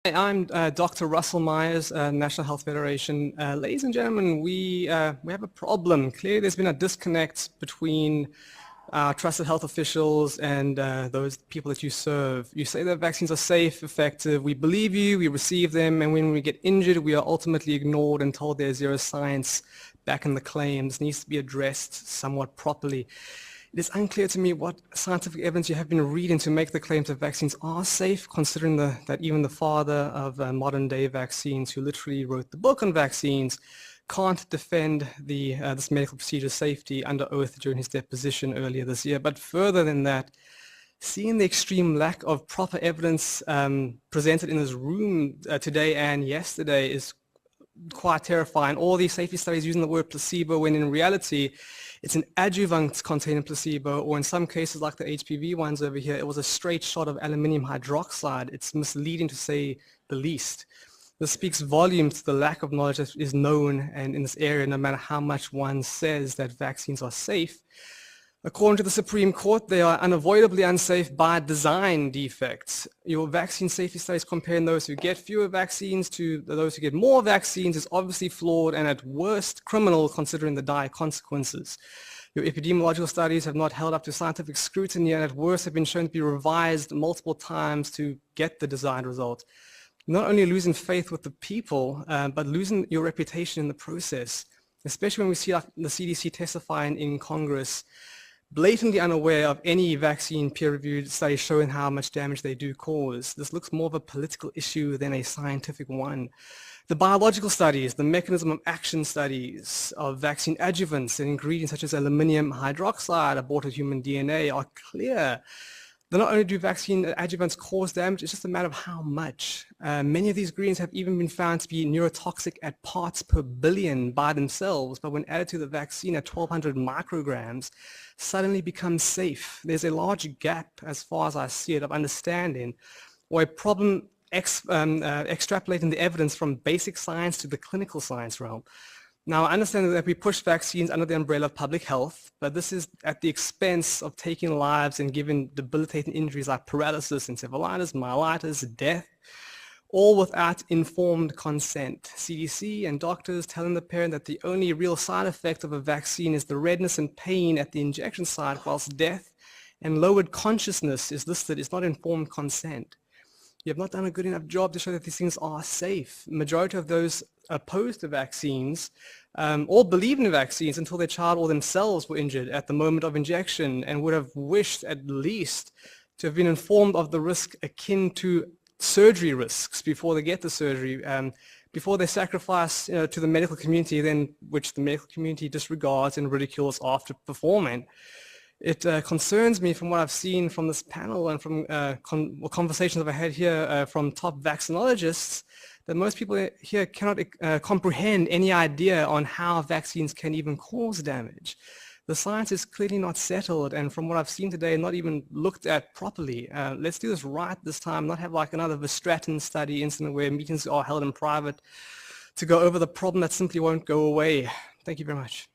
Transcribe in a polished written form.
Hi, I'm Dr. Russel Myers, National Health Federation. Ladies and gentlemen, we have a problem. Clearly, there's been a disconnect between trusted health officials and those people that you serve. You say that vaccines are safe, effective. We believe you, we receive them, and when we get injured, we are ultimately ignored and told there's zero science back in the claims. It needs to be addressed somewhat properly. It is unclear to me what scientific evidence you have been reading to make the claims that vaccines are safe, considering that even the father of modern-day vaccines, who literally wrote the book on vaccines, can't defend this medical procedure's safety under oath during his deposition earlier this year. But further than that, seeing the extreme lack of proper evidence presented in this room today and yesterday is quite terrifying. All these safety studies using the word placebo when in reality it's an adjuvant containing placebo, or in some cases like the HPV ones over here, it was a straight shot of aluminium hydroxide. It's misleading to say the least. This speaks volumes to the lack of knowledge that is known and in this area, no matter how much one says that vaccines are safe. According to the Supreme Court, they are unavoidably unsafe by design defects. Your vaccine safety studies comparing those who get fewer vaccines to those who get more vaccines is obviously flawed and at worst criminal considering the dire consequences. Your epidemiological studies have not held up to scientific scrutiny and at worst have been shown to be revised multiple times to get the desired result. Not only losing faith with the people, but losing your reputation in the process, especially when we see like, the CDC testifying in Congress, blatantly unaware of any vaccine peer-reviewed studies showing how much damage they do cause. This looks more of a political issue than a scientific one. The biological studies, the mechanism of action studies of vaccine adjuvants and ingredients such as aluminium hydroxide, aborted human DNA are clear. Not only do vaccine adjuvants cause damage, it's just a matter of how much. Many of these ingredients have even been found to be neurotoxic at parts per billion by themselves, but when added to the vaccine at 1200 micrograms, suddenly becomes safe. There's a large gap, as far as I see it, of understanding or a problem extrapolating the evidence from basic science to the clinical science realm. Now, I understand that we push vaccines under the umbrella of public health, but this is at the expense of taking lives and giving debilitating injuries like paralysis, encephalitis, myelitis, death, all without informed consent. CDC and doctors telling the parent that the only real side effect of a vaccine is the redness and pain at the injection site, whilst death and lowered consciousness is listed, is not informed consent. You have not done a good enough job to show that these things are safe. The majority of those opposed to vaccines or believed in vaccines until their child or themselves were injured at the moment of injection and would have wished at least to have been informed of the risk akin to surgery risks before they get the surgery, before they sacrifice to the medical community, then which the medical community disregards and ridicules after performing. It concerns me from what I've seen from this panel and from conversations I've had here from top vaccinologists that most people here cannot comprehend any idea on how vaccines can even cause damage. The science is clearly not settled, and from what I've seen today, not even looked at properly. Let's do this right this time, not have like another Verstraeten study incident where meetings are held in private to go over the problem that simply won't go away. Thank you very much.